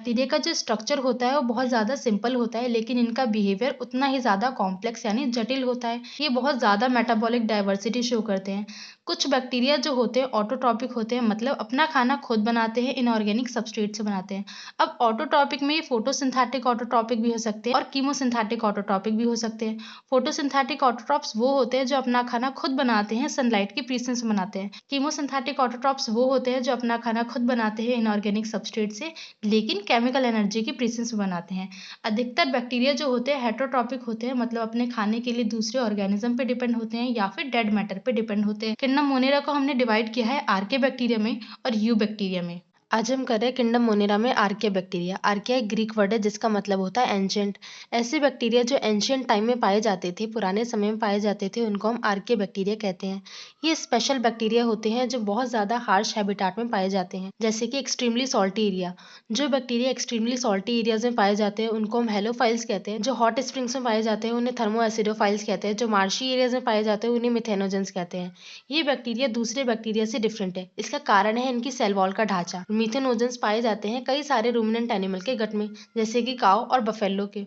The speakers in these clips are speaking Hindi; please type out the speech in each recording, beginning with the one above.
बैक्टीरिया का जो स्ट्रक्चर होता है वो बहुत ज़्यादा सिंपल होता है, लेकिन इनका बिहेवियर उतना ही ज़्यादा कॉम्प्लेक्स यानी जटिल होता है। ये बहुत ज़्यादा मेटाबॉलिक डाइवर्सिटी शो करते हैं। कुछ बैक्टीरिया जो होते हैं ऑटोट्रॉपिक होते हैं, मतलब अपना खाना खुद बनाते हैं, इनऑर्गेनिक सबस्ट्रेट से बनाते हैं। अब ऑटोट्रॉपिक में ये फोटोसिंथेटिक ऑटोट्रॉपिक भी हो सकते हैं और कीमोसिंथेटिक ऑटोट्रॉपिक भी हो सकते हैं। फोटोसिंथेटिक ऑटोट्रॉप्स वो होते हैं जो अपना खाना खुद बनाते हैं, सनलाइट की प्रेजेंस में बनाते हैं। कीमोसिंथेटिक ऑटोट्रॉप्स वो होते हैं जो अपना खाना खुद बनाते हैं इनऑर्गेनिक सबस्ट्रेट से, लेकिन केमिकल एनर्जी की प्रेजेंस में बनाते हैं। अधिकतर बैक्टीरिया जो होते हैं हेटरोट्रॉपिक होते हैं, मतलब अपने खाने के लिए दूसरे ऑर्गेनिज्म पे डिपेंड होते हैं या फिर डेड मैटर पे डिपेंड होते हैं। किंडम मोनेरा को हमने डिवाइड किया है आर्के बैक्टीरिया में और यू बैक्टीरिया में। आज हम कर रहे हैं किंडम मोनेरा में आर्किया बैक्टीरिया। आर्किया एक ग्रीक वर्ड है जिसका मतलब होता है एंशियंट। ऐसे बैक्टीरिया जो एंशियंट टाइम में पाए जाते थे, पुराने समय में पाए जाते थे, उनको हम आर्किया बैक्टीरिया कहते हैं। ये स्पेशल बैक्टीरिया होते हैं जो बहुत ज़्यादा हार्श हैबिटाट में पाए जाते हैं, जैसे कि एक्सट्रीमली सॉल्टी एरिया। जो बैक्टीरिया एक्सट्रीमली सॉल्टी एरियाज में पाए जाते हैं उनको हम हेलोफाइल्स कहते हैं। जो हॉट स्प्रिंग्स में पाए जाते हैं उन्हें थर्मो एसिडोफाइल्स कहते हैं। जो मार्शी एरियाज में पाए जाते हैं उन्हें मिथेनोजेंस कहते हैं। ये बैक्टीरिया दूसरे बैक्टीरिया से डिफरेंट है। इसका कारण है इनकी सेल वॉल का ढांचा। मिथेनोजेंस पाए जाते हैं कई सारे रूमिनेंट एनिमल के गट में, जैसे कि काऊ और बफेलो के।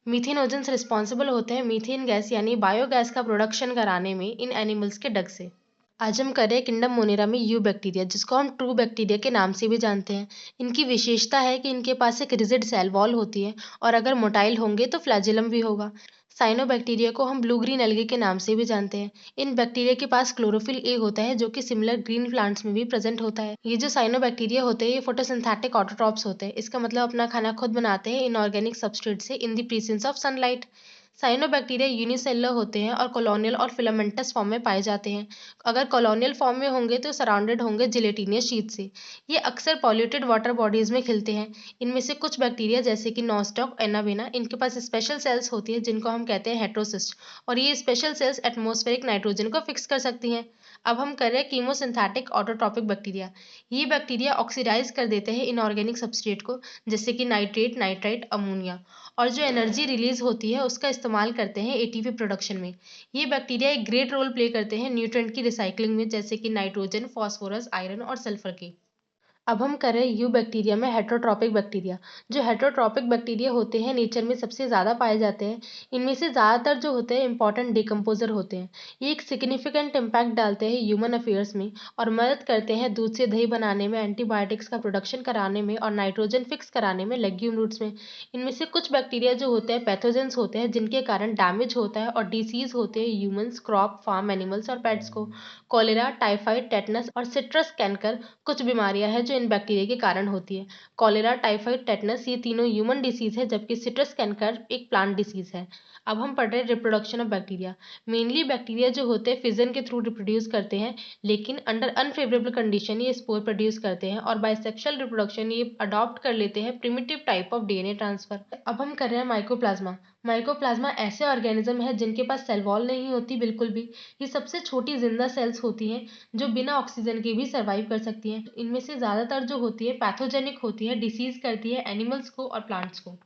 मिथेनोजेंस रिस्पॉन्सिबल होते हैं मीथेन गैस यानी बायोगैस का प्रोडक्शन कराने में इन एनिमल्स के डग से। आज हम करें किंडम मोनेरा में यू बैक्टीरिया, जिसको हम ट्रू बैक्टीरिया के नाम से भी जानते हैं। इनकी विशेषता है कि इनके पास एक रिजिड सेल वॉल होती है और अगर मोटाइल होंगे तो फ्लैजिलम भी होगा। साइनोबैक्टीरिया को हम ब्लू ग्रीन एल्गी के नाम से भी जानते हैं। इन बैक्टीरिया के पास क्लोरोफिल ए होता है जो कि सिमिलर ग्रीन प्लांट्स में भी प्रेजेंट होता है। ये जो साइनोबैक्टीरिया होते हैं ये फोटोसिंथेटिक ऑटोट्रॉप्स होते हैं। इसका मतलब अपना खाना खुद बनाते हैं इनऑर्गेनिक सबस्ट्रेट से in the presence of sunlight. Cyanobacteria unicellular होते हैं और कॉलोनियल और फिलामेंटस फॉर्म में पाए जाते हैं। अगर कॉलोनियल फॉर्म में होंगे तो सराउंडेड होंगे जिलेटिनियस शीट से। ये अक्सर पॉल्यूटेड वाटर बॉडीज में खिलते हैं। इनमें से कुछ बैक्टीरिया जैसे कि नॉस्टॉक, एनावेना, इनके पास स्पेशल सेल्स होती है जिनको हम कहते हैं हेट्रोसिस्ट, और ये स्पेशल सेल्स एटमॉस्फेरिक नाइट्रोजन को फिक्स कर सकती हैं। अब हम कर रहे हैं कीमोसिंथेटिक ऑटोट्रॉपिक बैक्टीरिया। ये बैक्टीरिया ऑक्सीडाइज कर देते हैं इनऑर्गेनिक सबस्ट्रेट को, जैसे कि नाइट्रेट, नाइट्राइट, अमोनिया, और जो एनर्जी रिलीज होती है उसका इस्तेमाल करते हैं एटीपी प्रोडक्शन में। ये बैक्टीरिया एक ग्रेट रोल प्ले करते हैं न्यूट्रिएंट की रिसाइकलिंग में, जैसे कि नाइट्रोजन, फास्फोरस, आयरन और सल्फर की। अब हम करें यू बैक्टीरिया में हेटरोट्रॉपिक बैक्टीरिया। जो हेटरोट्रॉपिक बैक्टीरिया होते हैं नेचर में सबसे ज़्यादा पाए जाते हैं। इनमें से ज़्यादातर जो होते हैं इंपॉर्टेंट डिकम्पोजर होते हैं। ये एक सिग्निफिकेंट इम्पैक्ट डालते हैं ह्यूमन अफेयर्स में और मदद करते हैं दूध से दही बनाने में, एंटीबायोटिक्स का प्रोडक्शन कराने में और नाइट्रोजन फिक्स कराने में लेग्यूम रूट्स में। इनमें से कुछ बैक्टीरिया जो होते हैं पैथोजेंस होते हैं जिनके कारण डैमेज होता है और डिसीज होते हैं ह्यूमंस, क्रॉप, फार्म एनिमल्स और पेट्स को। कॉलेरा, टाइफाइड, टेटनस और सिट्रस कैंकर कुछ बीमारियां हैं जो इन बैक्टीरिया के कारण होती है। कॉलेरा, टाइफाइड, टेटनस ये तीनों ह्यूमन डिसीज है, जबकि सिट्रस कैंकर एक प्लांट डिसीज है। अब हम पढ़ रहे हैं reproduction of bacteria. Mainly bacteria जो होते हैं फिजन के थ्रू रिप्रोड्यूस करते हैं, लेकिन अंडर अनफेवरेबल कंडीशन ये स्पोर प्रोड्यूस करते हैं, और बाइसेक्सुअल रिप्रोडक्शन ये अडॉप्ट कर लेते हैं primitive type of DNA transfer. अब हम कर रहे हैं माइकोप्लाज्मा। माइकोप्लाज्मा ऐसे ऑर्गेनिज्म है जिनके पास सेल वॉल नहीं होती बिल्कुल भी। ये सबसे छोटी जिंदा सेल्स होती हैं जो बिना ऑक्सीजन के भी सर्वाइव कर सकती हैं। इनमें से ज़्यादातर जो होती है पैथोजेनिक होती है, डिसीज करती है एनिमल्स को और प्लांट्स को।